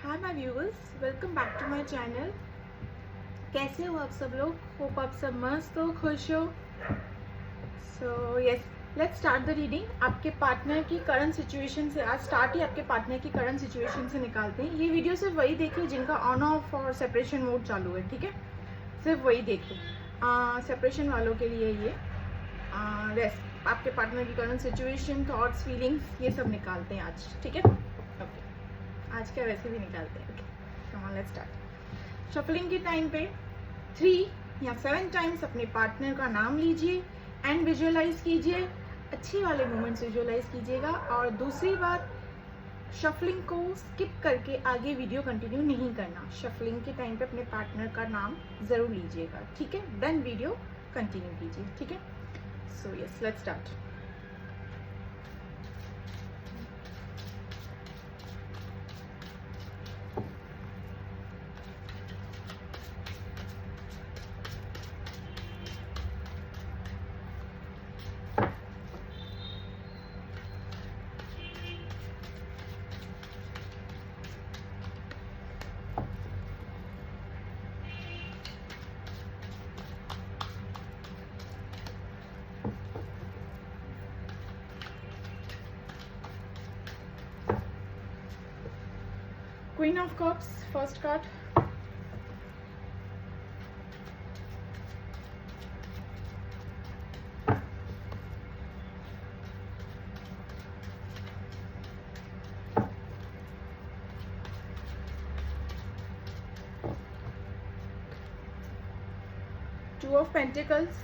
Hi my viewers, welcome back to my channel. कैसे हो आप सब लोग? होप आप सब मस्त हो, खुश हो। So yes, let's start the reading. आपके पार्टनर की करंट सिचुएशन से आज स्टार्ट ही आपके पार्टनर की करंट सिचुएशन से निकालते हैं। ये वीडियो सिर्फ वही देखिए जिनका ऑन ऑफ और सेपरेशन मोड चालू है, ठीक है? सिर्फ वही देखिए। सेपरेशन वालों के लिए ये रेस्ट आपके पार्टनर की करंट सिचुएशन, थॉट्स, फीलिंग्स, ये सब निकालते हैं आज, ठीक है? ओके, आज क्या वैसे भी निकालते हैं। Okay, come on, let's start. Shuffling के टाइम पे 3 या 7 टाइम्स अपने पार्टनर का नाम लीजिए एंड विजुअलाइज कीजिए। अच्छे वाले मोमेंट्स विजुअलाइज कीजिएगा। और दूसरी बात, शफलिंग को स्किप करके आगे वीडियो कंटिन्यू नहीं करना। शफलिंग के टाइम पे अपने पार्टनर का नाम ज़रूर लीजिएगा, ठीक है? देन वीडियो कंटिन्यू कीजिए, ठीक है? So yes, let's start. Queen of Cups, first card. Two of Pentacles.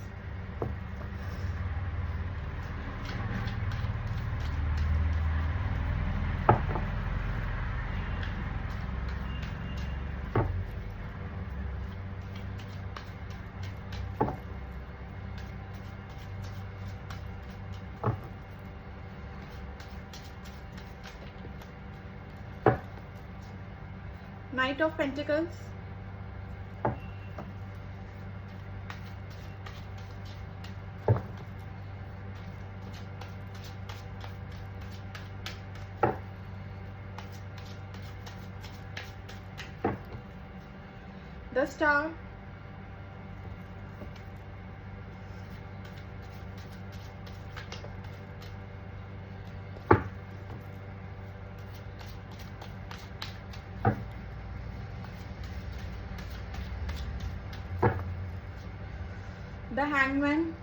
Knight of Pentacles. The Star. The Hangman.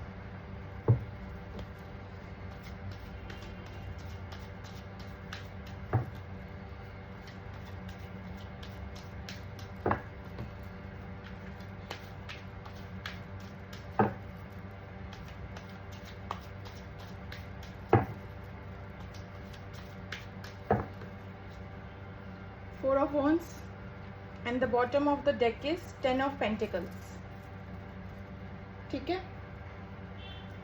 Four of Wands. And the bottom of the deck is 10 of Pentacles. ठीक है?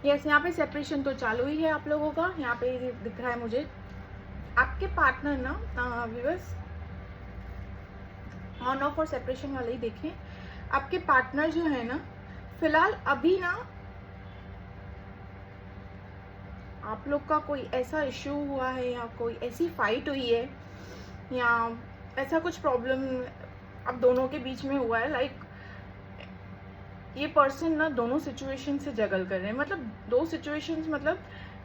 Yes, यहाँ पे separation तो चालू ही है आप लोगों का। यहाँ पे दिख रहा है मुझे आपके पार्टनर ना, व्यूअर्स, ऑन ऑफ और सेपरेशन वाले ही देखें। आपके पार्टनर जो है ना, फिलहाल अभी ना आप लोग का कोई ऐसा इश्यू हुआ है या कोई ऐसी फाइट हुई है या ऐसा कुछ प्रॉब्लम अब दोनों के बीच में हुआ है। लाइक ये पर्सन ना दोनों सिचुएशन से जगल कर रहे हैं, मतलब दो सिचुएशंस, मतलब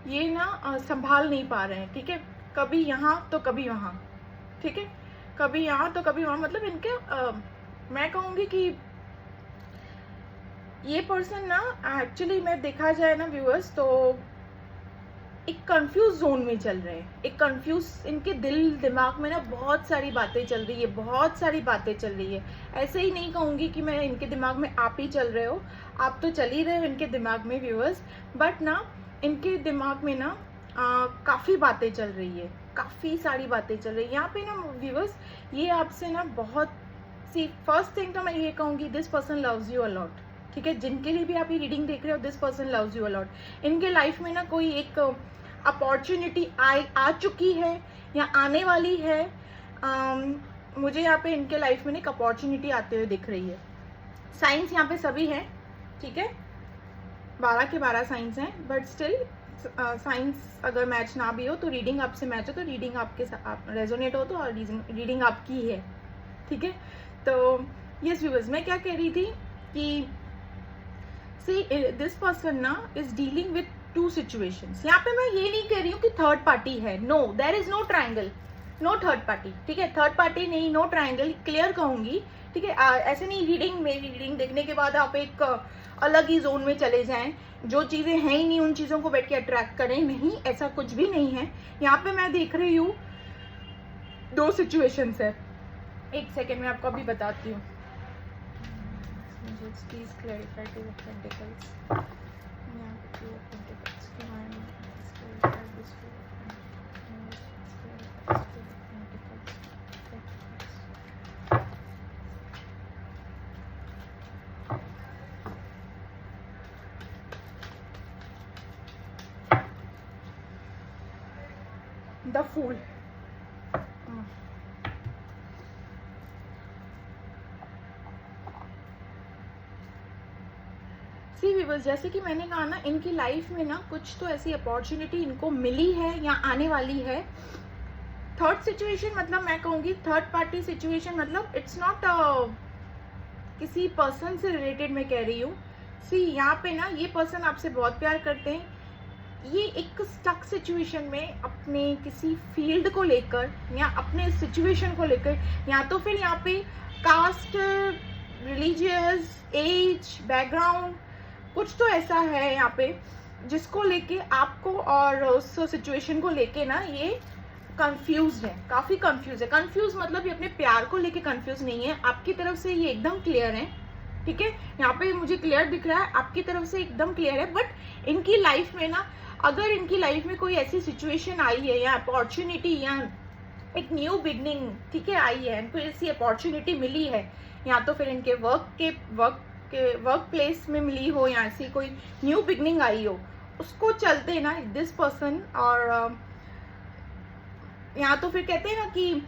ये ना संभाल नहीं पा रहे हैं, ठीक है? कभी यहाँ तो कभी वहाँ, ठीक है? कभी यहाँ तो कभी वहाँ, मतलब इनके मैं कहूँगी कि ये पर्सन ना एक्चुअली मैं देखा जाए ना व्यूअर्स, तो एक कंफ्यूज जोन में चल रहे हैं। एक कंफ्यूज, इनके दिल दिमाग में ना बहुत सारी बातें चल रही है, बहुत सारी बातें चल रही है। ऐसे ही नहीं कहूँगी कि मैं इनके दिमाग में आप ही चल रहे हो, आप तो चल ही रहे हो इनके दिमाग में व्यूअर्स, बट ना इनके दिमाग में ना काफ़ी बातें चल रही है, काफ़ी सारी बातें चल रही है यहाँ पे ना व्यूअर्स। ये आपसे ना बहुत सी, फर्स्ट थिंग तो मैं ये कहूँगी, this person loves you a lot, ठीक है? जिनके लिए भी आप ये रीडिंग देख रहे हो, this person loves you a lot. इनके लाइफ में ना कोई एक अपॉर्चुनिटी आ चुकी है या आने वाली है। मुझे यहाँ पे इनके लाइफ में एक अपॉर्चुनिटी आते हुए दिख रही है। साइंस यहाँ पे सभी हैं, ठीक है? 12 के 12 साइंस हैं, बट स्टिल साइंस अगर मैच ना भी हो तो रीडिंग आपसे मैच हो तो रीडिंग आपके साथ रेजोनेट हो तो रीडिंग आपकी है, ठीक है। तो यस व्यूअर्स, मैं क्या कह रही थी कि सी दिस पर्सन ना is dealing with two situations. यहाँ पे मैं ये नहीं कह रही हूँ कि थर्ड पार्टी है, no, there is no triangle, no third party, ठीक है, थर्ड पार्टी नहीं, नो ट्रायंगल, क्लियर कहूंगी, ठीक है। ऐसे नहीं मेरी रीडिंग देखने के बाद आप एक अलग ही जोन में चले जाएं, जो चीजें हैं ही नहीं उन चीजों को बैठ के अट्रैक्ट करें, नहीं, ऐसा कुछ भी नहीं है। यहाँ पे मैं देख रही हूँ दो सिचुएशंस है। एक सेकेंड में आपको अभी बताती हूँ। Please clarify to the pentacles, यहाँ पे टू ऑफ पेंटिकल्स की mind clarify this to the fool. See viewers, जैसे कि मैंने कहा ना, इनकी लाइफ में ना कुछ तो ऐसी अपॉर्चुनिटी इनको मिली है या आने वाली है। थर्ड सिचुएशन मतलब मैं कहूँगी थर्ड पार्टी सिचुएशन मतलब इट्स नॉट किसी पर्सन से रिलेटेड मैं कह रही हूँ। सी यहाँ पे ना ये पर्सन आपसे बहुत प्यार करते हैं, ये एक स्टक सिचुएशन में अपने किसी फील्ड को लेकर या अपने सिचुएशन को लेकर, या तो फिर यहाँ पे कास्ट, रिलीजियस, एज, बैकग्राउंड, कुछ तो ऐसा है यहाँ पे जिसको लेके आपको और उस सिचुएशन को लेके ना ये कंफ्यूज है, काफी कंफ्यूज है। कंफ्यूज मतलब ये अपने प्यार को लेके कंफ्यूज नहीं है, आपकी तरफ से ये एकदम क्लियर है, ठीक है। यहाँ पे मुझे क्लियर दिख रहा है, आपकी तरफ से एकदम क्लियर है। बट इनकी लाइफ में ना, अगर इनकी लाइफ में कोई ऐसी सिचुएशन आई है या अपॉर्चुनिटी या एक न्यू बिगनिंग, ठीक है, आई है, इनको ऐसी अपॉर्चुनिटी मिली है, या तो फिर इनके वर्क प्लेस में मिली हो या ऐसी कोई न्यू बिगनिंग आई हो, उसको चलते ना दिस पर्सन, और या तो फिर कहते हैं ना कि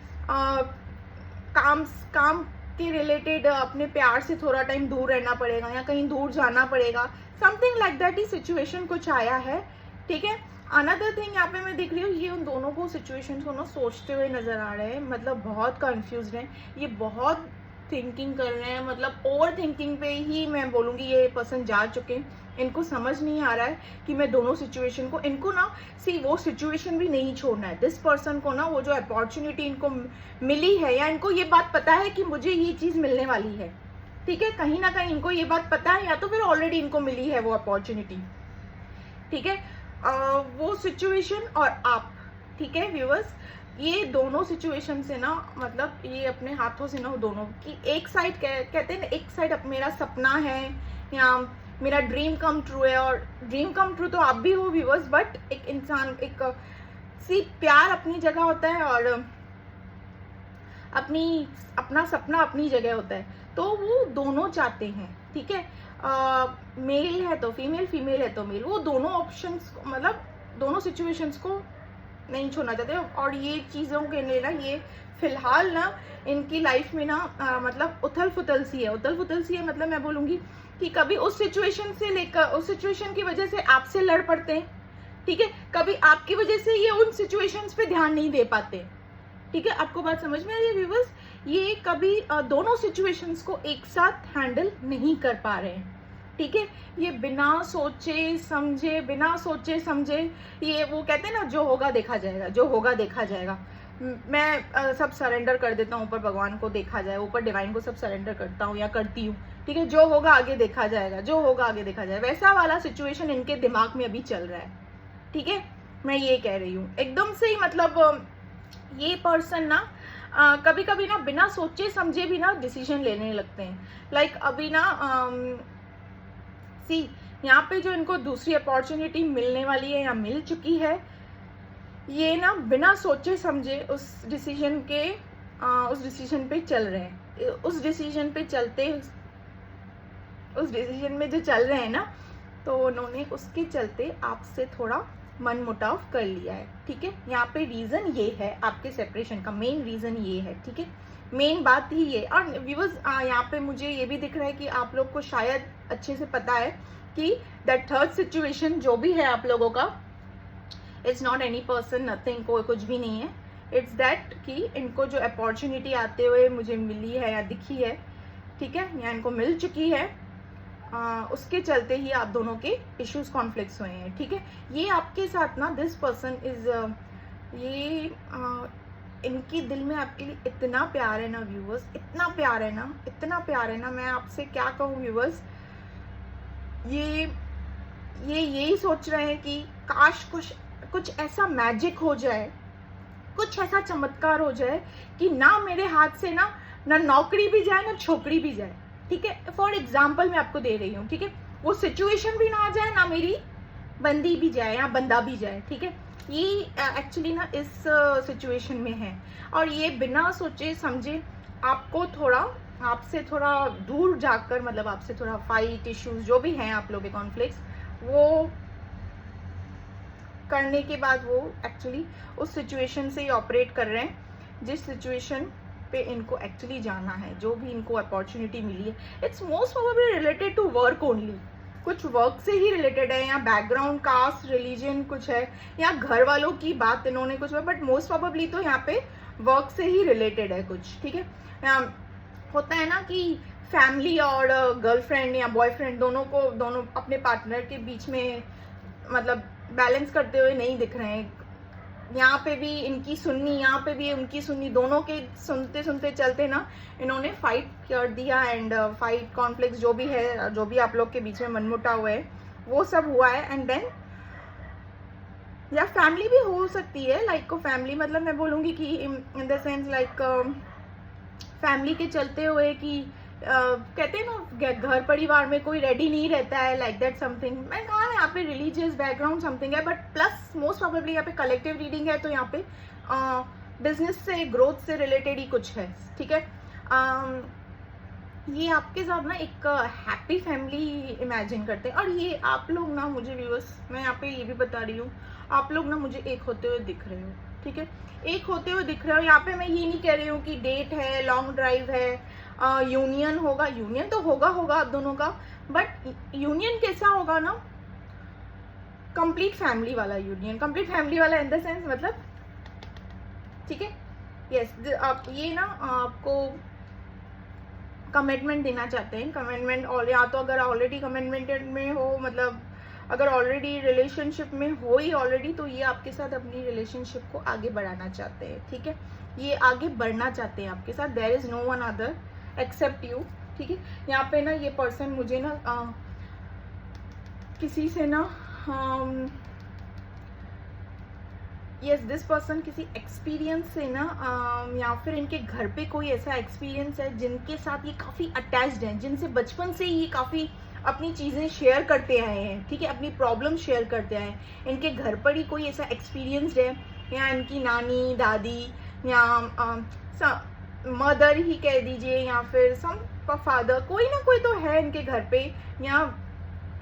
काम के रिलेटेड अपने प्यार से थोड़ा टाइम दूर रहना पड़ेगा या कहीं दूर जाना पड़ेगा, something like that he situation कुछ आया है, ठीक है। अनदर थिंग यहाँ पे मैं देख रही हूँ, ये उन दोनों को सिचुएशन को ना सोचते हुए नजर आ रहे हैं, मतलब बहुत कंफ्यूज हैं, ये बहुत थिंकिंग कर रहे हैं, मतलब ओवर थिंकिंग पे ही मैं बोलूँगी ये पर्सन जा चुके हैं। इनको समझ नहीं आ रहा है कि मैं दोनों सिचुएशन को, इनको ना सी वो सिचुएशन भी नहीं छोड़ना है, दिस पर्सन को ना वो जो अपॉर्चुनिटी इनको मिली है, या इनको ये बात पता है कि मुझे ये चीज़ मिलने वाली है, ठीक है, कहीं ना कहीं इनको ये बात पता है, या तो फिर ऑलरेडी इनको मिली है वो अपॉर्चुनिटी, ठीक है। वो सिचुएशन और आप, ठीक है व्यूअर्स, ये दोनों सिचुएशन से ना, मतलब ये अपने हाथों से ना वो दोनों की एक साइड कहते हैं ना, एक साइड मेरा सपना है या मेरा ड्रीम कम ट्रू है, और ड्रीम कम ट्रू तो आप भी हो व्यूअर्स, बट एक इंसान एक सी प्यार अपनी जगह होता है और अपना सपना अपनी जगह होता है, तो वो दोनों चाहते हैं, ठीक है। मेल है तो फीमेल, फीमेल है तो मेल, वो दोनों ऑप्शंस, मतलब दोनों सिचुएशंस को नहीं छोड़ना चाहते। और ये चीज़ों के लिए ना, ये फिलहाल ना इनकी लाइफ में ना मतलब उथल फुथल सी है, उथल फुथल सी है, मतलब मैं बोलूँगी कि कभी उस सिचुएशन से लेकर, उस सिचुएशन की वजह से आपसे लड़ पड़ते हैं, ठीक है, कभी आपकी वजह से ये उन सिचुएशंस पे ध्यान नहीं दे पाते, ठीक है। आपको बात समझ में आ रही है व्यूअर्स, ये कभी दोनों सिचुएशंस को एक साथ हैंडल नहीं कर पा रहे हैं, ठीक है। ये बिना सोचे समझे ये वो कहते हैं ना, जो होगा देखा जाएगा, जो होगा देखा जाएगा, मैं सब सरेंडर कर देता हूँ ऊपर भगवान को, देखा जाए, ऊपर डिवाइन को सब सरेंडर करता हूँ या करती हूँ, ठीक है, जो होगा आगे देखा जाएगा, जो होगा आगे देखा जाएगा, वैसा वाला सिचुएशन इनके दिमाग में अभी चल रहा है, ठीक है। मैं ये कह रही हूँ एकदम से ही, मतलब ये पर्सन ना कभी कभी ना बिना सोचे समझे भी ना डिसीजन लेने लगते हैं। लाइक अभी ना सी यहाँ पे जो इनको दूसरी अपॉर्चुनिटी मिलने वाली है या मिल चुकी है, ये ना बिना सोचे समझे उस डिसीजन पे चल रहे हैं, उस डिसीजन में जो चल रहे हैं ना, तो उन्होंने उसके चलते आपसे थोड़ा मन मुटाव कर लिया है, ठीक है। यहाँ पे रीजन ये है, आपके सेपरेशन का मेन रीजन ये है, ठीक है, मेन बात ही ये। और व्यूअर्स यहाँ पे मुझे ये भी दिख रहा है कि आप लोग को शायद अच्छे से पता है कि दैट थर्ड सिचुएशन जो भी है आप लोगों का, it's not any person, nothing, कोई कुछ भी नहीं है, इट्स दैट कि इनको जो अपॉर्चुनिटी आते हुए मुझे मिली है या दिखी है, ठीक है, या इनको मिल चुकी है, उसके चलते ही आप दोनों के इश्यूज कॉन्फ्लिक्ट्स हुए हैं, ठीक है। ये आपके साथ ना दिस पर्सन इज ये इनकी दिल में आपके लिए इतना प्यार है ना व्यूवर्स, इतना प्यार है ना, इतना प्यार है ना, मैं आपसे क्या कहूँ व्यूवर्स। ये यही सोच रहे हैं कि काश कुछ ऐसा मैजिक हो जाए, कुछ ऐसा चमत्कार हो जाए कि ना मेरे हाथ से ना नौकरी भी जाए ना छोकरी भी जाए, ठीक है। फॉर एग्जाम्पल मैं आपको दे रही हूँ, ठीक है, वो सिचुएशन भी ना आ जाए, ना मेरी बंदी भी जाए या बंदा भी जाए, ठीक है। ये एक्चुअली ना इस सिचुएशन में है, और ये बिना सोचे समझे आपको थोड़ा, आपसे थोड़ा दूर जाकर, मतलब आपसे थोड़ा फाइट इश्यूज जो भी हैं आप लोगों के कॉन्फ्लिक्ट्स, वो करने के बाद वो एक्चुअली उस सिचुएशन से ही ऑपरेट कर रहे हैं जिस सिचुएशन पे इनको एक्चुअली जाना है, जो भी इनको अपॉर्चुनिटी मिली है। It's most probably related to work only, कुछ वर्क से ही रिलेटेड है, या बैकग्राउंड, कास्ट, रिलीजन कुछ है, या घर वालों की बात इन्होंने कुछ, बट मोस्ट प्रोबेबली तो यहाँ पे वर्क से ही रिलेटेड है कुछ, ठीक है। होता है ना कि फैमिली और गर्लफ्रेंड या बॉयफ्रेंड दोनों अपने पार्टनर के बीच में मतलब बैलेंस करते हुए नहीं दिख रहे हैं। यहाँ पे भी इनकी सुननी, यहाँ पे भी उनकी सुननी, दोनों के सुनते सुनते चलते ना इन्होंने फाइट कर दिया, एंड फाइट कॉन्फ्लिक्ट जो भी है, जो भी आप लोग के बीच में मनमुटाव है, वो सब हुआ है। एंड देन या फैमिली भी हो सकती है, लाइक फैमिली मतलब मैं बोलूँगी कि in the sense like family के चलते हुए कि कहते हैं ना घर परिवार में कोई रेडी नहीं रहता है, लाइक दैट समथिंग। मैं कहा यहाँ पे रिलीजियस बैकग्राउंड समथिंग है, बट प्लस मोस्ट प्रोबेबली यहाँ पे कलेक्टिव रीडिंग है, तो यहाँ पे बिजनेस से, ग्रोथ से रिलेटेड ही कुछ है, ठीक है। ये आपके साथ ना एक हैप्पी फैमिली इमेजिन करते हैं, और ये आप लोग ना मुझे व्यूअर्स, मैं यहाँ पे ये भी बता रही हूँ, आप लोग ना मुझे एक होते हुए दिख रहे हो, ठीक है, एक होते हुए दिख रहे हो। यहाँ पे मैं ये नहीं कह रही हूँ कि डेट है, लॉन्ग ड्राइव है, यूनियन होगा, यूनियन तो होगा आप दोनों का, बट यूनियन कैसा होगा ना, कंप्लीट फैमिली वाला यूनियन, कंप्लीट फैमिली वाला इन द सेंस मतलब, ठीक है, यस। आप ये ना आपको कमिटमेंट देना चाहते हैं, कमिटमेंट, और या तो अगर ऑलरेडी कमिटमेंटेड में हो, मतलब अगर ऑलरेडी रिलेशनशिप में हो ही ऑलरेडी, तो ये आपके साथ अपनी रिलेशनशिप को आगे बढ़ाना चाहते हैं, ठीक है, ये आगे बढ़ना चाहते हैं आपके साथ। There is no one other except you, ठीक है। यहाँ पे ना ये पर्सन मुझे ना किसी से ना यस, दिस पर्सन किसी एक्सपीरियंस से ना या फिर इनके घर पे कोई ऐसा एक्सपीरियंस है जिनके साथ ये काफ़ी अटैच्ड हैं, जिनसे बचपन से ही ये काफ़ी अपनी चीज़ें शेयर करते आए हैं, ठीक है, अपनी प्रॉब्लम शेयर करते आए हैं। इनके घर पर ही कोई ऐसा एक्सपीरियंस है, या इनकी नानी, दादी, या मदर ही कह दीजिए, या फिर सम फादर, कोई ना कोई तो है इनके घर पे, या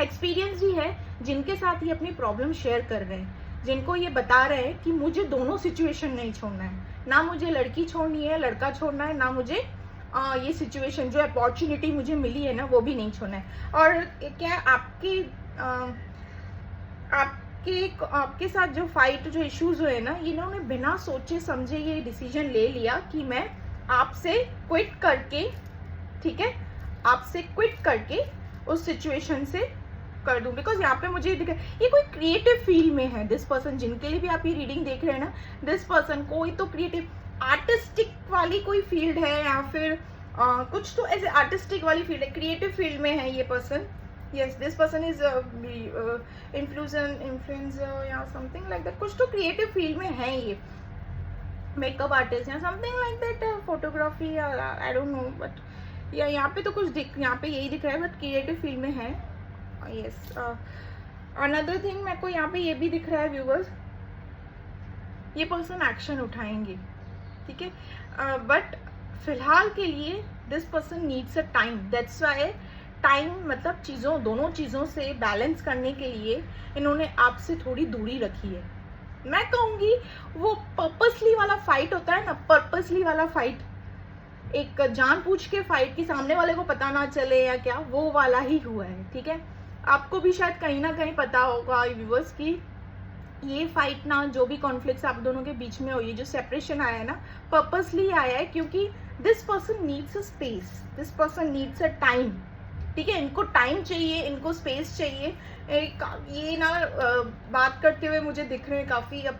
एक्सपीरियंस ही है जिनके साथ ये अपनी प्रॉब्लम शेयर कर रहे हैं, जिनको ये बता रहे हैं कि मुझे दोनों सिचुएशन नहीं छोड़ना है, ना मुझे लड़की छोड़नी है, लड़का छोड़ना है, ना मुझे ये सिचुएशन, जो अपॉर्चुनिटी मुझे मिली है ना, वो भी नहीं छोड़ना है। और क्या आपके साथ जो फाइट, जो इश्यूज हुए ना, इन्होंने बिना सोचे समझे ये डिसीजन ले लिया कि मैं आपसे क्विट करके, ठीक है, आपसे क्विट करके उस सिचुएशन से कर दूं। बिकॉज यहाँ पे मुझे दिखा ये कोई क्रिएटिव फील्ड में है दिस पर्सन, जिनके लिए भी आप ये रीडिंग देख रहे हैं ना, दिस पर्सन कोई तो क्रिएटिव आर्टिस्टिक वाली कोई फील्ड है, या फिर कुछ तो ऐसे आर्टिस्टिक वाली फील्ड है, क्रिएटिव फील्ड में है ये person. Yes, this person is influencer या समथिंग लाइक दैट, कुछ तो क्रिएटिव फील्ड में है ये, मेकअप आर्टिस्ट या something like that, photography, I don't know, but या यहाँ पे तो कुछ यहाँ पे यही दिख रहा है, बट क्रिएटिव फील्ड में है। यस, अनदर थिंग मेरे को यहाँ पे ये भी दिख रहा है व्यूवर्स, ये पर्सन एक्शन उठाएंगे, ठीक है, बट फिलहाल के लिए this person needs a time. That's why time मतलब चीज़ों, दोनों चीज़ों से बैलेंस करने के लिए इन्होंने आपसे थोड़ी दूरी रखी है। मैं कहूँगी वो पर्पसली वाला फाइट होता है ना, पर्पसली वाला फाइट, एक जानबूझ के फाइट की सामने वाले को पता ना चले या क्या, वो वाला ही हुआ है, ठीक है। आपको भी शायद कहीं ना कहीं पता होगा व्यूअर्स की ये फाइट ना, जो भी कॉन्फ्लिक्ट्स आप दोनों के बीच में हुई, जो सेपरेशन आया है ना, पर्पसली आया है, क्योंकि this person needs a space, this person needs a time. ठीक है, इनको टाइम चाहिए, इनको स्पेस चाहिए। ये ना बात करते हुए मुझे दिख रहे हैं काफ़ी, अब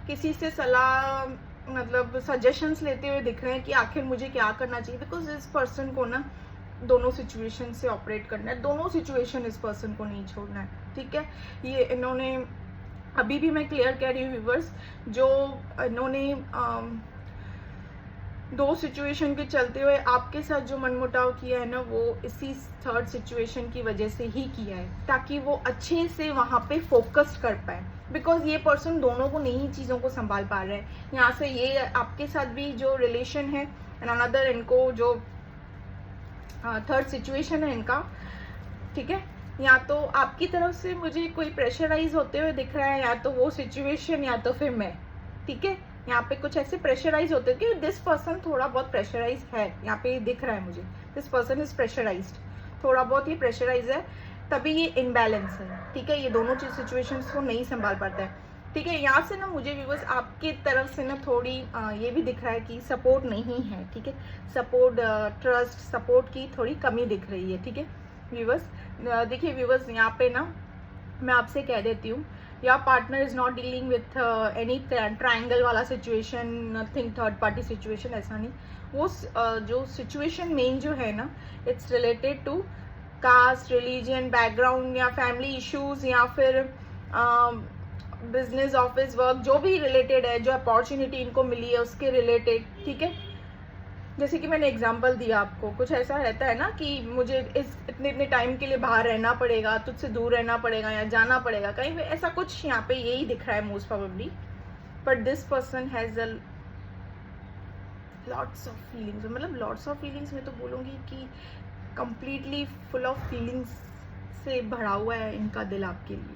किसी से सलाह मतलब सजेशंस लेते हुए दिख रहे हैं कि आखिर मुझे क्या करना चाहिए, बिकॉज इस पर्सन को ना दोनों सिचुएशन से ऑपरेट करना है, दोनों सिचुएशन इस पर्सन को नहीं छोड़ना है। ठीक है, ये इन्होंने अभी भी मैं क्लियर कह रही हूँ व्यूवर्स, जो इन्होंने दो सिचुएशन के चलते हुए आपके साथ जो मनमुटाव किया है ना, वो इसी थर्ड सिचुएशन की वजह से ही किया है, ताकि वो अच्छे से वहाँ पे फोकस कर पाए। बिकॉज ये पर्सन दोनों को नहीं चीज़ों को संभाल पा रहे हैं। यहाँ से ये आपके साथ भी जो रिलेशन है, एंड अनदर इनको जो थर्ड सिचुएशन है इनका, ठीक है, या तो आपकी तरफ से मुझे कोई प्रेशराइज होते हुए दिख रहा है, या तो वो सिचुएशन, या तो फिर मैं। ठीक है, यहाँ पे कुछ ऐसे प्रेशराइज होते हैं कि दिस पर्सन थोड़ा बहुत प्रेशराइज है, यहाँ पे दिख रहा है मुझे, दिस पर्सन इज प्रेशराइज्ड, थोड़ा बहुत ये प्रेशराइज है, तभी ये इनबैलेंस है। ठीक है, ये दोनों चीज सिचुएशंस को नहीं संभाल पाता है। ठीक है, यहाँ से ना मुझे व्यूअर्स आपकी तरफ से ना थोड़ी ये भी दिख रहा है कि सपोर्ट नहीं है। ठीक है, सपोर्ट, ट्रस्ट, सपोर्ट की थोड़ी कमी दिख रही है। ठीक है व्यूअर्स, देखिए व्यूअर्स, यहाँ पे ना मैं आपसे कह देती हूँ, या partner is not dealing with any triangle वाला situation, nothing third party situation, ऐसा नहीं। वो जो सिचुएशन मेन जो है ना, it's related to caste, religion, background, या फैमिली इश्यूज, या फिर बिजनेस, ऑफिस वर्क, जो भी रिलेटेड है, जो अपॉर्चुनिटी इनको मिली है उसके रिलेटेड। ठीक है, जैसे कि मैंने एग्जांपल दिया आपको, कुछ ऐसा रहता है ना कि मुझे इस इतने टाइम के लिए बाहर रहना पड़ेगा, तुझसे दूर रहना पड़ेगा, या जाना पड़ेगा कहीं पे, ऐसा कुछ यहाँ पे यही दिख रहा है most probably. But this person has a lots of feelings, मतलब लॉट्स ऑफ फीलिंग्स में तो बोलूँगी कि कंप्लीटली फुल ऑफ फीलिंग्स से भरा हुआ है इनका दिल आपके लिए।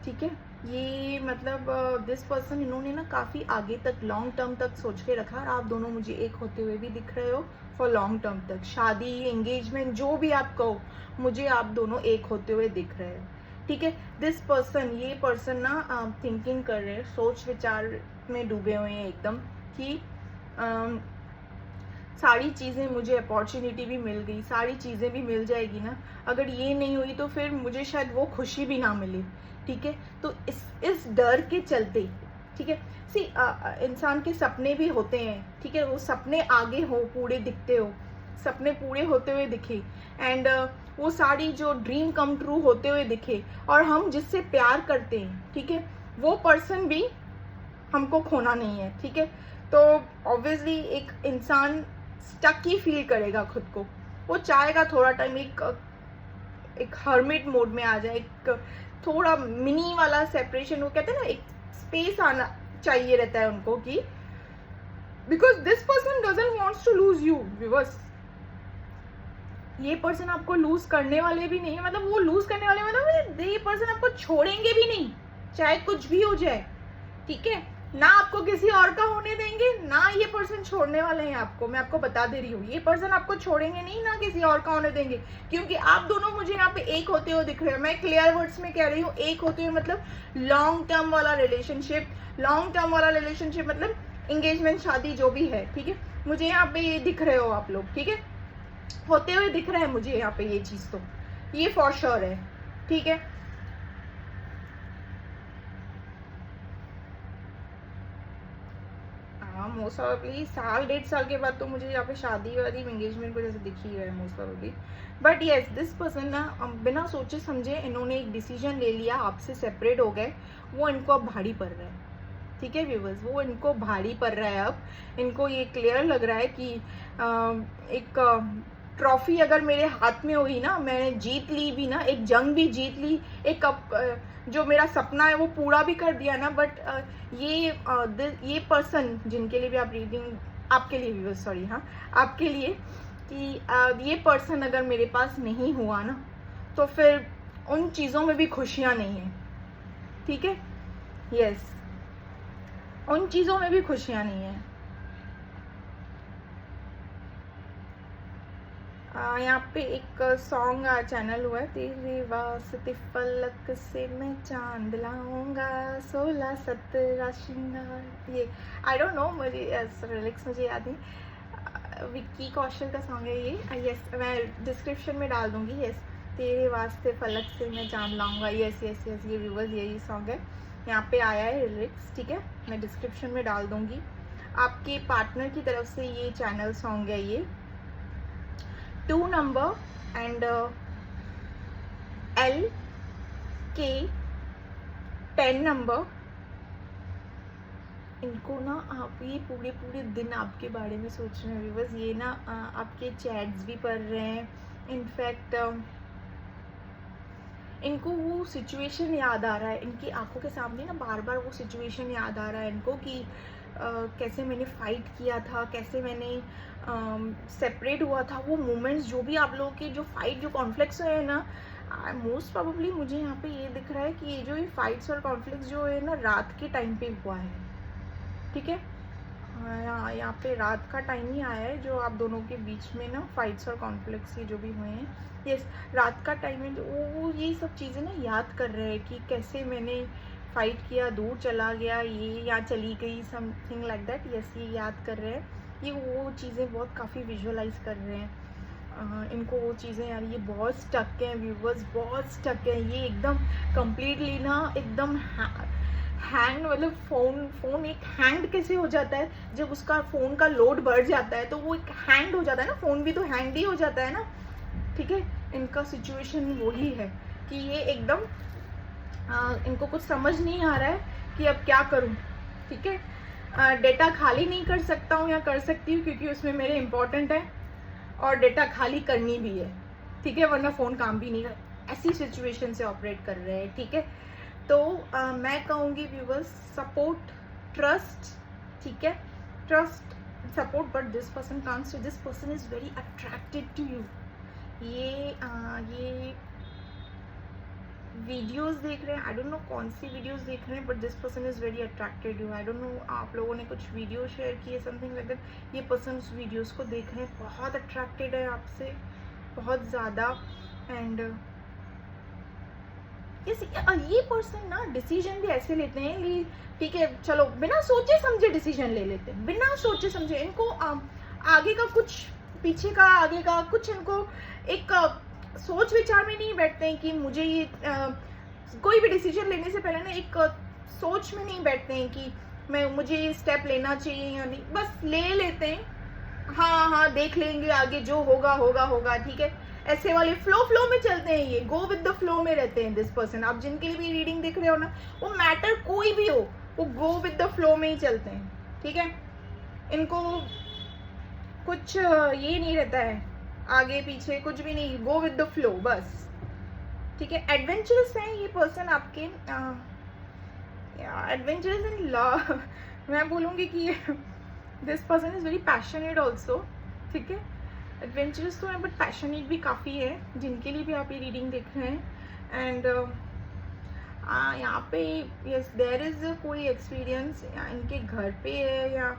ठीक है, ये मतलब दिस पर्सन, इन्होंने ना काफ़ी आगे तक, लॉन्ग टर्म तक सोच के रखा, और आप दोनों मुझे एक होते हुए भी दिख रहे हो फॉर लॉन्ग टर्म तक, शादी, एंगेजमेंट, जो भी आप कहो, मुझे आप दोनों एक होते हुए दिख रहे हो। ठीक है, दिस पर्सन, ये पर्सन ना थिंकिंग कर रहे हैं, सोच विचार में डूबे हुए हैं एकदम, कि सारी चीज़ें, मुझे अपॉर्चुनिटी भी मिल गई, सारी चीज़ें भी मिल जाएगी ना, अगर ये नहीं हुई तो फिर मुझे शायद वो खुशी भी ना मिले। ठीक है, तो इस डर के चलते, ठीक है, सी इंसान के सपने भी होते हैं। ठीक है, वो सपने आगे हो, पूरे दिखते हो, सपने पूरे होते हुए दिखे, एंड वो सारी जो ड्रीम कम ट्रू होते हुए दिखे, और हम जिससे प्यार करते हैं, ठीक है, वो पर्सन भी हमको खोना नहीं है। ठीक है, तो ऑब्वियसली एक इंसान स्टक ही फील करेगा खुद को, वो चाहेगा थोड़ा टाइम एक हर्मिट मोड में आ जाए, एक थोड़ा मिनी वाला सेपरेशन, वो कहते हैं ना, एक स्पेस आना चाहिए रहता है उनको, कि because this person doesn't wants to lose you viewers. ये पर्सन आपको लूज करने वाले भी नहीं है, मतलब वो लूज करने वाले, मतलब ये पर्सन आपको छोड़ेंगे भी नहीं, चाहे कुछ भी हो जाए। ठीक है, ना आपको किसी और का होने देंगे, ना ये पर्सन छोड़ने वाले हैं आपको, मैं आपको बता दे रही हूँ, ये पर्सन आपको छोड़ेंगे नहीं, ना किसी और का होने देंगे, क्योंकि आप दोनों मुझे यहाँ पे एक होते हुए दिख रहे हो। मैं क्लियर वर्ड्स में कह रही हूँ, एक होते हुए मतलब लॉन्ग टर्म वाला रिलेशनशिप, लॉन्ग टर्म वाला रिलेशनशिप मतलब एंगेजमेंट, शादी, जो भी है। ठीक है, मुझे यहाँ पे ये दिख रहे हो आप लोग, ठीक है, होते हुए दिख रहा है मुझे यहाँ पे, ये चीज तो ये फॉर श्योर है। ठीक है, मोस्ट प्रोबेबली साल 1.5 साल के बाद तो मुझे यहाँ पे शादी वादी एंगेजमेंट को जैसे दिख ही रहा है most probably. But yes, this person ना बिना सोचे समझे इन्होंने एक डिसीजन ले लिया, आपसे सेपरेट हो गए, वो इनको अब भारी पड़ रहा है। ठीक है व्यूवर्स, वो इनको भारी पड़ रहा है। अब इनको ये क्लियर लग रहा है कि एक ट्रॉफी अगर मेरे हाथ में हुई ना, मैंने जीत ली भी ना, एक जंग भी जीत ली, एक जो मेरा सपना है वो पूरा भी कर दिया ना, बट ये पर्सन जिनके लिए भी आप रीडिंग, आपके लिए भी, सॉरी, हाँ आपके लिए, कि ये पर्सन अगर मेरे पास नहीं हुआ ना, तो फिर उन चीज़ों में भी खुशियाँ नहीं है। ठीक है, यस, उन चीज़ों में भी खुशियाँ नहीं है। यहाँ पे एक सॉन्ग चैनल हुआ है, तेरे वास्ते फलक से मैं चांद लाऊंगा, 16-17 श्रृंगार। ये आई डोंट नो, मुझे लिरिक्स मुझे याद नहीं। विक्की कौशल का सॉन्ग है ये। यस, मैं डिस्क्रिप्शन में डाल दूंगी। यस, तेरे वास्ते फलक से मैं चांद लाऊंगा। यस यस यस, ये व्यूवर्स यही सॉन्ग है, यहाँ पे आया है लिरिक्स। ठीक है, मैं डिस्क्रिप्शन में डाल दूंगी। आपके पार्टनर की तरफ से ये चैनल सॉन्ग है, ये 2 नंबर एंड LK 10 नंबर। इनको ना आप ये पूरे पूरे दिन आपके बारे में सोच रहे हैं व्यूअर्स, ये ना आपके चैट्स भी पढ़ रहे हैं। इनफैक्ट इनको वो सिचुएशन याद आ रहा है, इनकी आंखों के सामने ना बार बार वो सिचुएशन याद आ रहा है इनको कि कैसे मैंने फ़ाइट किया था, कैसे मैंने सेपरेट हुआ था। वो मोमेंट्स जो भी आप लोगों के जो फाइट जो कॉन्फ्लिक्ट्स हुए हैं ना, मोस्ट प्रोबेबली मुझे यहाँ पे ये दिख रहा है कि ये जो ये फाइट्स और कॉन्फ्लिक्ट्स जो है ना रात के टाइम पे हुआ है। ठीक है, यहाँ पे रात का टाइम ही आया है जो आप दोनों के बीच में ना फाइट्स और कॉन्फ्लिक्ट्स ये जो भी हुए हैं। यस, रात का टाइम है, वो ये सब चीज़ें ना याद कर रहे हैं कि कैसे मैंने फाइट किया, दूर चला गया ये, या चली गई, समथिंग लाइक दैट। यस, ये याद कर रहे हैं, ये वो चीज़ें बहुत काफ़ी विजुअलाइज कर रहे हैं। इनको वो चीज़ें यार ये बहुत स्टक हैं व्यूवर्स, बहुत स्टक हैं ये एकदम कम्प्लीटली ना, एकदम हैंग, मतलब फ़ोन एक हैंग कैसे हो जाता है जब उसका फ़ोन का लोड बढ़ जाता है, तो वो एक हैंग हो जाता है ना, फ़ोन भी तो हैंग ही हो जाता है ना। ठीक है, इनका सिचुएशन वही है कि ये एकदम इनको कुछ समझ नहीं आ रहा है कि अब क्या करूं। ठीक है, डेटा खाली नहीं कर सकता हूँ या कर सकती हूँ क्योंकि उसमें मेरे इम्पोर्टेंट है, और डेटा खाली करनी भी है। ठीक है, वरना फ़ोन काम भी नहीं कर, ऐसी सिचुएशन से ऑपरेट कर रहे हैं। ठीक है, तो मैं कहूँगी व्यूवर्स, सपोर्ट, ट्रस्ट। ठीक है, trust, support, but this person can't, this person is very attracted to you. ये वीडियोस देख रहे हैं, आई डोंट नो कौन सी वीडियोस देख रहे हैं, but this person is very attracted you. I don't know, आप लोगों ने कुछ वीडियो शेयर किए, समथिंग लाइक दैट। ये पर्सन उस वीडियोस को देख रहे हैं, बहुत अट्रैक्टेड है आपसे, बहुत ज़्यादा। एंड ये पर्सन ना डिसीजन भी ऐसे लेते हैं, ठीक है चलो बिना सोचे समझे डिसीजन ले लेते हैं, बिना सोचे समझे। इनको आगे का कुछ, पीछे का, आगे का कुछ, इनको एक सोच विचार में नहीं बैठते हैं कि मुझे ये कोई भी डिसीजन लेने से पहले ना एक सोच में नहीं बैठते हैं कि मुझे ये स्टेप लेना चाहिए या नहीं, बस ले लेते हैं। हाँ देख लेंगे आगे, जो होगा होगा होगा। ठीक है, ऐसे वाले फ्लो में चलते हैं, ये गो विद द फ्लो में रहते हैं दिस पर्सन। आप जिनके लिए भी रीडिंग देख रहे हो ना, वो मैटर कोई भी हो, वो गो विद द फ्लो में ही चलते हैं। ठीक है, इनको कुछ ये नहीं रहता है आगे पीछे, कुछ भी नहीं, गो विद द फ्लो बस। ठीक है, एडवेंचरस है ये पर्सन आपके, एडवेंचरस इन लव। मैं बोलूँगी कि this person is very passionate also. ठीक है, एडवेंचरस तो है बट पैशनेट भी काफ़ी है, जिनके लिए भी आप ये रीडिंग देख रहे हैं। एंड यहाँ पे यस देयर इज़ कोई एक्सपीरियंस इनके घर पे है, या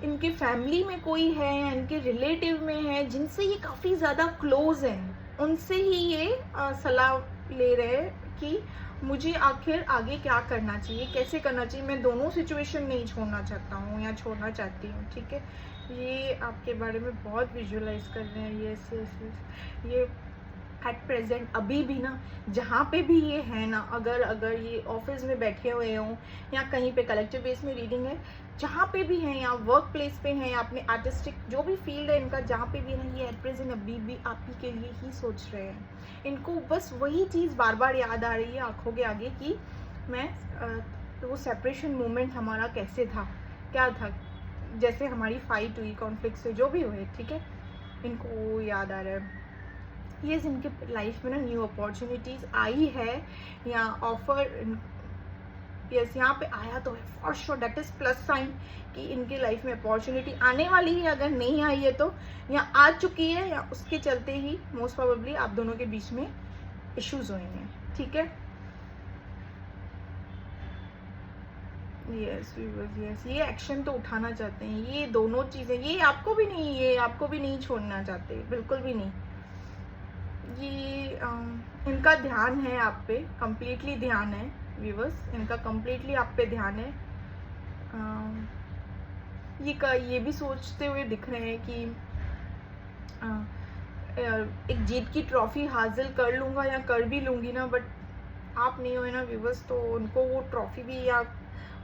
इनके फैमिली में कोई है, या इनके रिलेटिव में है जिनसे ये काफ़ी ज़्यादा क्लोज हैं, उनसे ही ये सलाह ले रहे हैं कि मुझे आखिर आगे क्या करना चाहिए, कैसे करना चाहिए। मैं दोनों सिचुएशन नहीं छोड़ना चाहता हूँ या छोड़ना चाहती हूँ। ठीक है, ये आपके बारे में बहुत विजुअलाइज कर रहे हैं। यस यस यस, ये एट प्रेजेंट अभी भी ना, जहाँ पे भी ये है ना, अगर ये ऑफिस में बैठे हुए हों या कहीं पे कलेक्टिव बेस में रीडिंग है, जहाँ पे भी हैं, या वर्क प्लेस पे हैं, या अपने आर्टिस्टिक जो भी फील्ड है इनका, जहाँ पे भी है, ये एट प्रेजेंट अभी भी आप ही के लिए ही सोच रहे हैं। इनको बस वही चीज़ बार बार याद आ रही है आंखों के आगे कि मैं तो वो सेपरेशन मोमेंट हमारा कैसे था, क्या था, जैसे हमारी फाइट हुई, कॉन्फ्लिक्ट से जो भी हुए। ठीक है, इनको वो याद आ रहा है। ये इनके लाइफ में ना न्यू अपॉर्चुनिटीज़ आई है, या ऑफर यस यहाँ पे आया तो है for sure, that is plus sign कि इनके लाइफ में अपॉर्चुनिटी आने वाली है। अगर नहीं आई है तो या आ चुकी है, या उसके चलते ही मोस्ट प्रोबेबली आप दोनों के बीच में इश्यूज हुए हैं। ठीक है, यस व्यूअर्स, यस, ये एक्शन तो उठाना चाहते हैं, ये दोनों चीज़ें, ये आपको भी नहीं, ये आपको भी नहीं छोड़ना चाहते, बिल्कुल भी नहीं। ये इनका ध्यान है आप पे, कंप्लीटली ध्यान है व्यूअर्स, इनका कंप्लीटली आप पे ध्यान है। ये भी सोचते हुए दिख रहे हैं कि एक जीत की ट्रॉफी हासिल कर लूँगा या कर भी लूँगी ना, बट आप नहीं हो ना व्यूअर्स, तो उनको वो ट्रॉफी भी या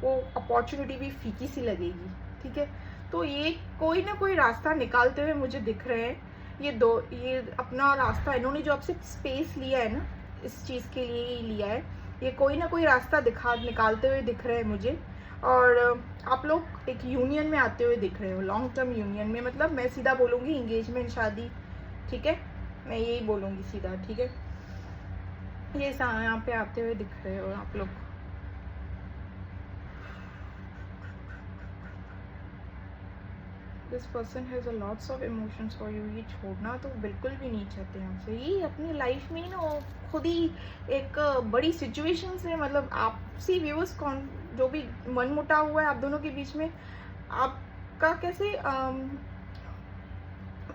वो अपॉर्चुनिटी भी फीकी सी लगेगी, ठीक है। तो ये कोई ना कोई रास्ता निकालते हुए मुझे दिख रहे हैं, ये अपना रास्ता, इन्होंने जो आपसे स्पेस लिया है ना, इस चीज़ के लिए ही लिया है, ये कोई ना कोई रास्ता निकालते हुए दिख रहे हैं मुझे। और आप लोग एक यूनियन में आते हुए दिख रहे हो, लॉन्ग टर्म यूनियन में, मतलब मैं सीधा बोलूँगी इंगेजमेंट, शादी, ठीक है, मैं यही बोलूँगी सीधा, ठीक है। ये यहाँ पे आते हुए दिख रहे हो आप लोग। This person has a lots of emotions for you, ये छोड़ना तो बिल्कुल भी नहीं चाहते आपसे, ये अपनी लाइफ में ना खुद ही एक बड़ी सिचुएशन से, मतलब आपसी व्यूअर्स कौन जो भी मनमुटाव हुआ है आप दोनों के बीच में, आपका कैसे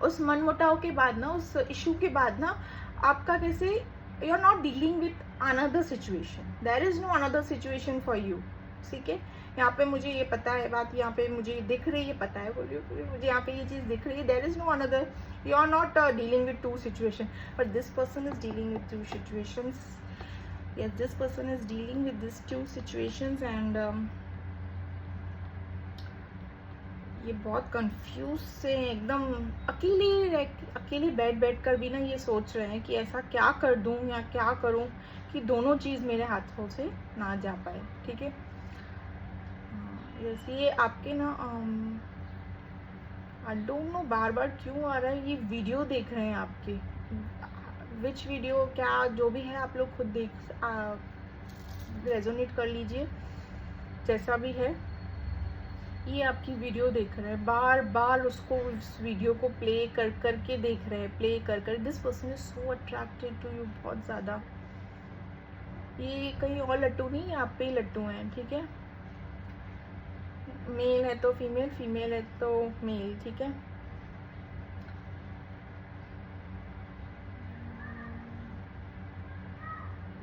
उस मनमुटाव के बाद ना, उस इशू के बाद ना, आपका कैसे you are not dealing with another situation, there is no another situation for you, ठीक है। यहाँ पे मुझे ये पता है बात, यहाँ पे मुझे दिख रही है, पता है बोलिए, मुझे यहाँ पे ये चीज़ दिख रही है, there is no another, you are not dealing with two situation, but this person is dealing with two situations, yes, this person is dealing with these two situations and ये बहुत कंफ्यूज से एकदम अकेले बैठ कर भी ना ये सोच रहे हैं कि ऐसा क्या कर दूं या क्या करूं कि दोनों चीज़ मेरे हाथों से ना जा पाए, ठीक है। जैसे ये आपके ना आई डोंट नो बार बार क्यों आ रहा है, ये वीडियो देख रहे हैं आपके, विच वीडियो, क्या जो भी है आप लोग खुद रेजोनेट कर लीजिए, जैसा भी है, ये आपकी वीडियो देख रहे हैं, बार बार उसको, उस वीडियो को प्ले कर करके देख रहे हैं, प्ले कर कर, this person is so attracted to you, बहुत ज़्यादा। ये कहीं और लट्टू नहीं, आप पे ही लट्टू हैं, ठीक है। मेल है तो फीमेल, फीमेल है तो मेल, ठीक है।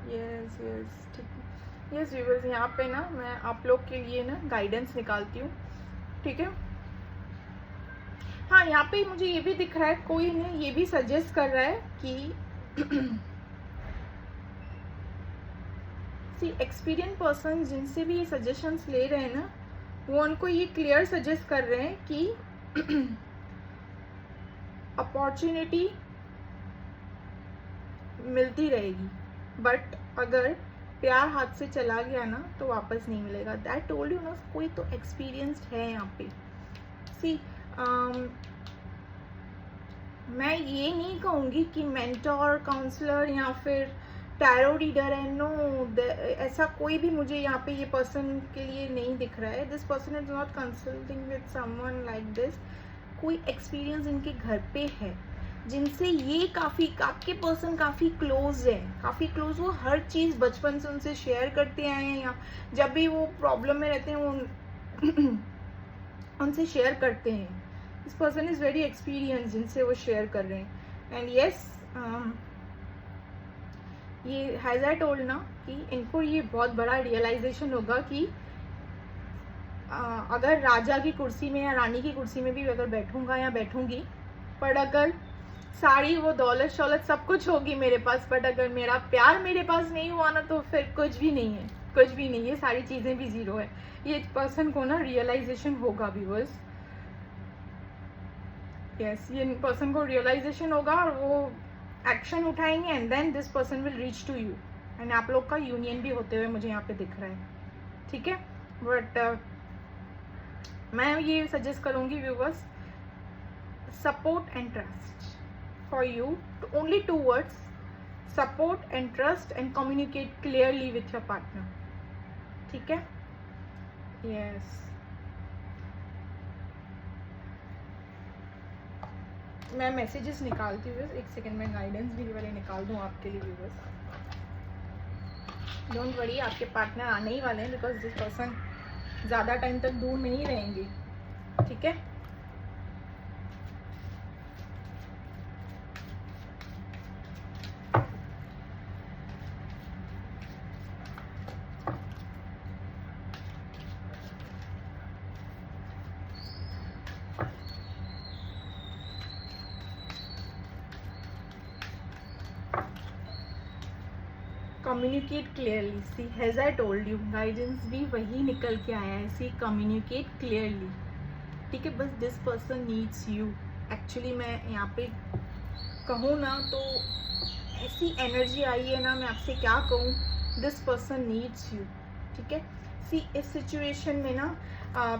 यस यस, ठीक है। यस व्यूअर्स, यहाँ पे ना मैं आप लोग के लिए ना गाइडेंस निकालती हूँ, ठीक है। हाँ, यहाँ पे मुझे ये भी दिख रहा है, कोई ने ये भी सजेस्ट कर रहा है कि सी एक्सपीरियंस पर्सन जिनसे भी ये सजेशंस ले रहे हैं ना, वो उनको ये क्लियर सजेस्ट कर रहे हैं कि अपॉर्चुनिटी मिलती रहेगी, बट अगर प्यार हाथ से चला गया ना तो वापस नहीं मिलेगा, दैट टोल्ड यू ना, कोई तो एक्सपीरियंस्ड है यहाँ पे। सी मैं ये नहीं कहूँगी कि मेंटोर, काउंसलर या फिर टैरो रीडर है, नो, ऐसा कोई भी मुझे यहाँ पे ये पर्सन के लिए नहीं दिख रहा है। This person is not consulting with someone like this. कोई एक्सपीरियंस इनके घर पे है जिनसे ये काफ़ी, आपके पर्सन काफ़ी क्लोज है, काफ़ी क्लोज, वो हर चीज़ बचपन से उनसे शेयर करते आए हैं, या जब भी वो प्रॉब्लम में रहते हैं वो उनसे शेयर करते हैं। This person is very experience जिनसे वो शेयर कर रहे हैं। एंड येस, ये हैज़ आई टोल्ड ना कि इनको ये बहुत बड़ा रियलाइजेशन होगा कि अगर राजा की कुर्सी में या रानी की कुर्सी में भी अगर बैठूंगा या बैठूंगी, पर अगर सारी वो दौलत शौलत सब कुछ होगी मेरे पास, बट अगर मेरा प्यार मेरे पास नहीं हुआ ना तो फिर कुछ भी नहीं है, कुछ भी नहीं है, सारी चीज़ें भी ज़ीरो है। ये पर्सन को ना रियलाइजेशन होगा व्यूअर्स, यस, ये पर्सन को रियलाइजेशन होगा और वो एक्शन उठाएंगे and then this person will reach to you, and आप लोग का यूनियन भी होते हुए मुझे यहाँ पे दिख रहा है, ठीक है। बट मैं ये सजेस्ट करूँगी viewers, support and trust for you, only 2 words, support and trust, and communicate clearly with your partner, ठीक है। yes, मैं मैसेजेस निकालती हूँ, एक सेकेंड में गाइडेंस भी वाले निकाल दूँ आपके लिए व्यूअर्स। डोंट वरी, आपके पार्टनर आने ही वाले हैं, बिकॉज दिस पर्सन ज़्यादा टाइम तक दूर नहीं रहेंगे, ठीक है। Communicate clearly, see has I told you, guidance भी वही निकल के आया है, सी कम्युनिकेट क्लियरली, ठीक है। बस this person needs you. Actually मैं यहाँ पे कहूँ ना तो ऐसी एनर्जी आई है ना, मैं आपसे क्या कहूँ, दिस पर्सन नीड्स यू, ठीक है। सी इस सिचुएशन में ना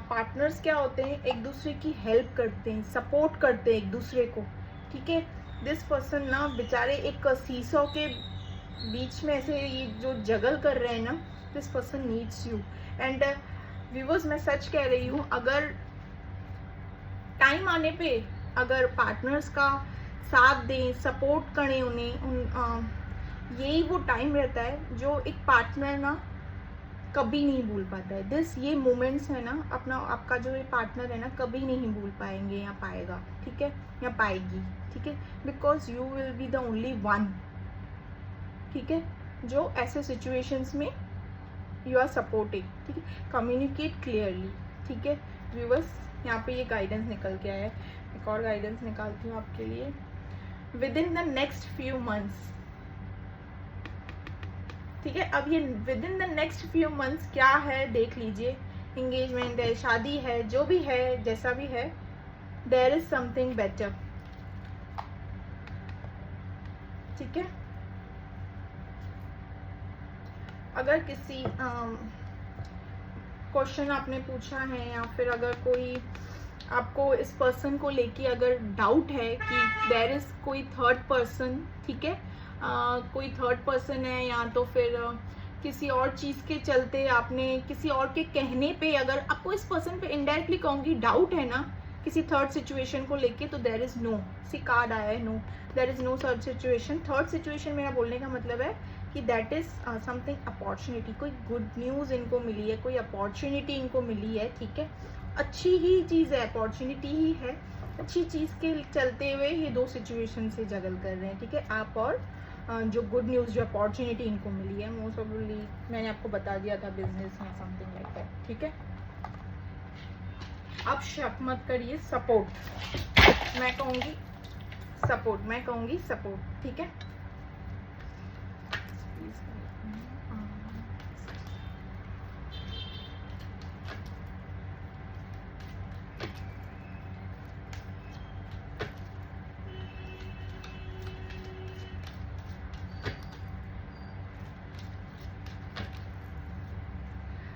पार्टनर्स क्या होते हैं, एक दूसरे की हेल्प करते हैं, सपोर्ट करते हैं एक दूसरे को, ठीक है। दिस पर्सन ना बेचारे एक सीसो के बीच में ऐसे ये जो जगल कर रहे हैं ना, this person needs you. And viewers मैं सच कह रही हूँ, अगर टाइम आने पे अगर पार्टनर्स का साथ दें, सपोर्ट करें उन्हें, यही वो टाइम रहता है जो एक पार्टनर ना कभी नहीं भूल पाता है। ये मोमेंट्स है ना, अपना आपका जो ये पार्टनर है ना कभी नहीं भूल पाएंगे या पाएगा, ठीक है, या पाएगी, ठीक है। Because you will be the only one, ठीक है, जो ऐसे सिचुएशंस में यू आर सपोर्टिंग, ठीक है। कम्युनिकेट क्लियरली, ठीक है। व्यूअर्स यहाँ पे ये गाइडेंस निकल के आया है, एक और गाइडेंस निकालती हूँ आपके लिए। With in the next few months, ठीक है। अब ये with in the next few months क्या है देख लीजिए, एंगेजमेंट है, शादी है, जो भी है, जैसा भी है, देयर इज समथिंग बेटर, ठीक है। अगर किसी क्वेश्चन आपने पूछा है या फिर अगर कोई आपको इस पर्सन को लेके अगर डाउट है कि देयर इज कोई थर्ड पर्सन, ठीक है, कोई थर्ड पर्सन है, या तो फिर किसी और चीज़ के चलते आपने किसी और के कहने पे अगर आपको इस पर्सन पे इनडायरेक्टली कहूँगी डाउट है ना किसी थर्ड सिचुएशन को लेके, तो there is no, see card आया है no, there is no third situation. Third situation मेरा बोलने का मतलब है कि दैट इज समथिंग अपॉर्चुनिटी, कोई गुड न्यूज़ इनको मिली है, कोई अपॉर्चुनिटी इनको मिली है, ठीक है। अच्छी ही चीज़ है, अपॉर्चुनिटी ही है, अच्छी चीज़ के चलते हुए ये दो सिचुएशन से जगल कर रहे हैं, ठीक है। आप और जो गुड न्यूज़, जो अपॉर्चुनिटी इनको मिली है, मोस्ट प्रोबेबली मैंने आपको बता दिया था बिजनेस में समथिंग लाइक दैट, ठीक है। अब शक मत करिए, सपोर्ट मैं कहूँगी, सपोर्ट मैं कहूँगी, सपोर्ट, ठीक है।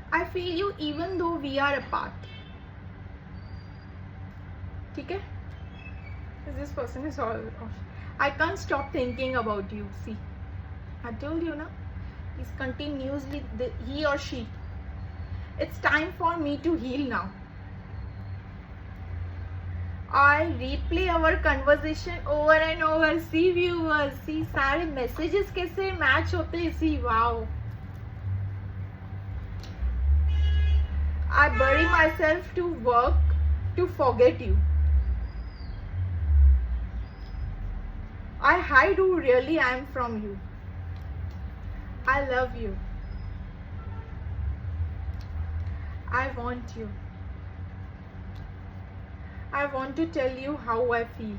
I feel you even though we are apart, ठीक है। This person is all, I can't stop thinking about you. See, I told you na, is continuously he or she. It's time for me to heal now. I replay our conversation over and over. See viewers, see सारे messages कैसे match होते हैं, see wow. I bury myself to work to forget you. I hide who really I am from you. I love you. I want you. I want to tell you how I feel.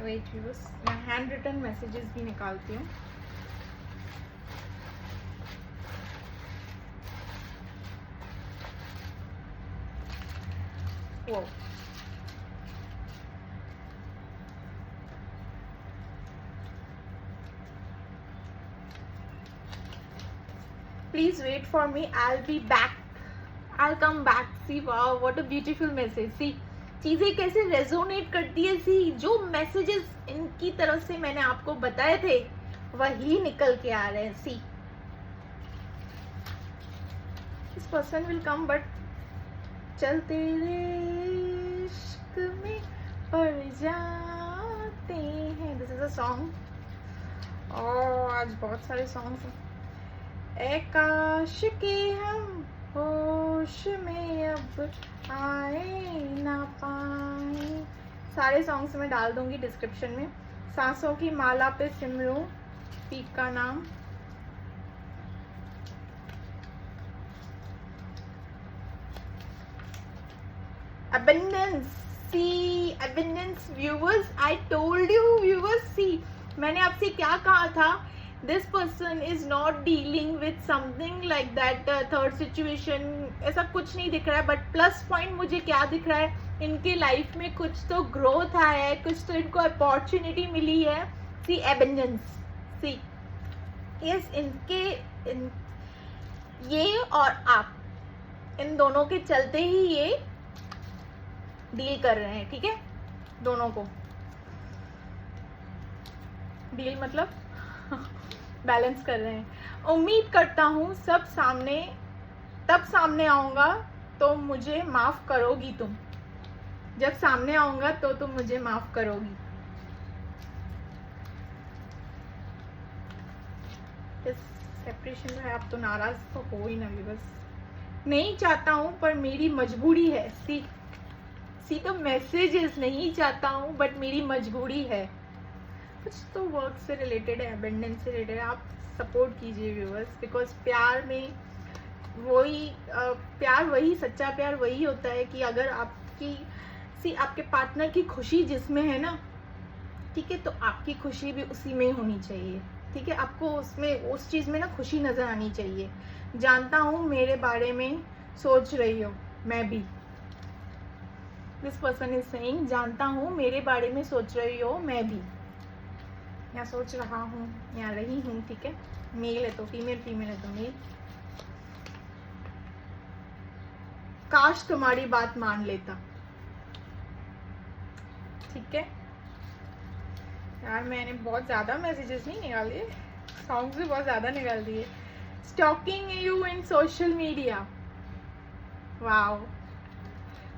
Wait, viewers, मैं handwritten messages भी निकालती हूँ. Whoa. Please wait for me. I'll be back. I'll come back. See, wow, what a beautiful message. See, चीजें कैसे resonate करती है। सी जो messages इनकी तरफ से मैंने आपको बताए थे वही निकल के आ रहे हैं। सी this person will come, but चल तेरे इश्क में पड़ जाते हैं। दिस इज अ सॉन्ग, और आज बहुत सारे सॉन्ग्स हैं। ए काश के हम होश में अब आए ना पाए। सारे सॉन्ग्स मैं डाल दूंगी डिस्क्रिप्शन में। सांसों की माला पे सिमरूं पीक का नाम। abundance, see abundance viewers, I told you viewers, see मैंने आपसे क्या कहा था, this person is not dealing with something like that third situation, ऐसा कुछ नहीं दिख रहा है। बट प्लस पॉइंट मुझे क्या दिख रहा है, इनके लाइफ में कुछ तो ग्रोथ आया है, कुछ तो इनको अपॉर्चुनिटी मिली है। सी एबंडेंस, सी यस, ये और आप इन दोनों के चलते ही ये डील कर रहे हैं, ठीक है, दोनों को डील मतलब बैलेंस कर रहे हैं। उम्मीद करता हूँ सब तब सामने आऊंगा तो मुझे माफ करोगी तुम, जब सामने आऊंगा तो तुम मुझे माफ करोगी। इस सेपरेशन में आप तो नाराज तो हो ही ना, बस नहीं चाहता हूँ पर मेरी मजबूरी है। सी तो मैसेजेस नहीं चाहता हूँ बट मेरी मजबूरी है। कुछ तो वर्क से रिलेटेड है, एबंडेंस से रिलेटेड है। आप सपोर्ट कीजिए व्यूअर्स, बिकॉज प्यार में वही सच्चा प्यार वही होता है कि अगर आपके पार्टनर की खुशी जिसमें है ना, ठीक है, तो आपकी खुशी भी उसी में होनी चाहिए, ठीक है। आपको उस चीज में ना खुशी नजर आनी चाहिए। जानता हूँ मेरे बारे में सोच रही हो, मैं भी, दिस पर्सन इज सेइंग, जानता हूँ मेरे बारे में सोच रही हो, मैं भी, या सोच रहा हूँ या रही हूँ, ठीक है। मेल है तो फीमेल है तो मेल। काश तुम्हारी बात मान लेता, ठीक है यार। मैंने बहुत ज्यादा मैसेजेस नहीं निकाले, सॉन्ग्स भी बहुत ज्यादा निकाल दिए। Stalking you in social media, wow,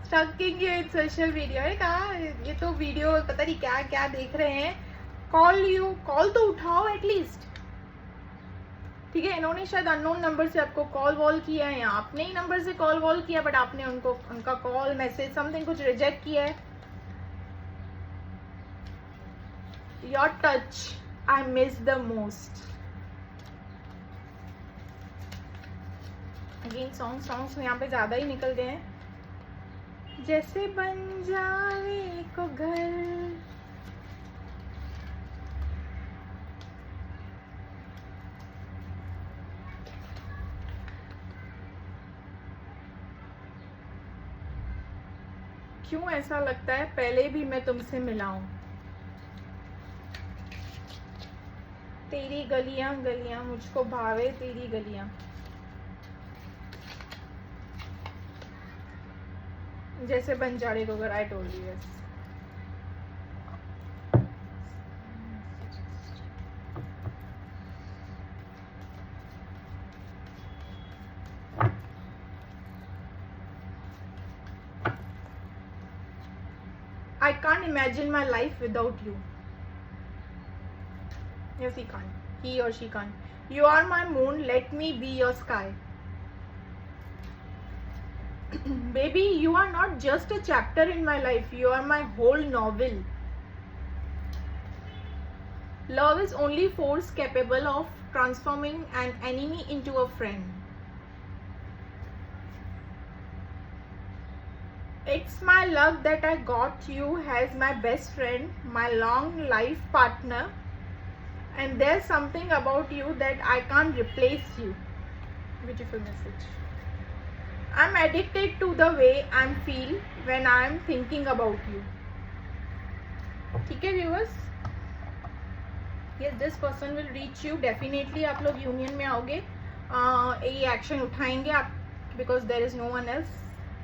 stalking you in social media. अरे कहा, ये तो वीडियो पता नहीं क्या क्या देख रहे हैं। कॉल तो उठाओ एटलीस्ट, ठीक है। इन्होंने शायद अननोन नंबर से आपको कॉल वॉल किया है या आपने ही नंबर से कॉल वॉल किया, बट आपने उनका कॉल मैसेज समथिंग कुछ रिजेक्ट किया है। Your touch I miss the most. Again songs यहाँ पे ज्यादा ही निकल गए हैं। जैसे बन जावे को घर, क्यों ऐसा लगता है पहले भी मैं तुमसे मिला हूं। तेरी गलियां गलियां मुझको भावे, तेरी गलियां। जैसे बंजारे को अगर आई told you, yes. I can't imagine my life without you. Yes, he can't. He or she can't. You are my moon, let me be your sky. Baby, you are not just a chapter in my life, you are my whole novel. Love is only force capable of transforming an enemy into a friend. It's my luck that I got you as my best friend, my long life partner, and there's something about you that I can't replace you. Beautiful message. I'm addicted to the way I feel when I'm thinking about you. ठीक है viewers? Yes, this person will reach you definitely. आप लोग union में आओगे, ये action उठाएंगे आप, because there is no one else.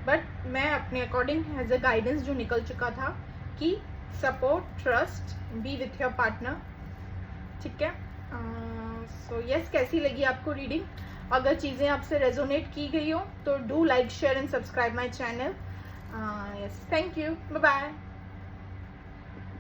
But मैं अपने अकॉर्डिंग एज अ गाइडेंस जो निकल चुका था कि support, trust, B with your partner, ठीक है। सो यस, कैसी लगी आपको रीडिंग? अगर चीज़ें आपसे रेजोनेट की गई हो तो do like, share and subscribe my channel. Yes, thank you, bye bye.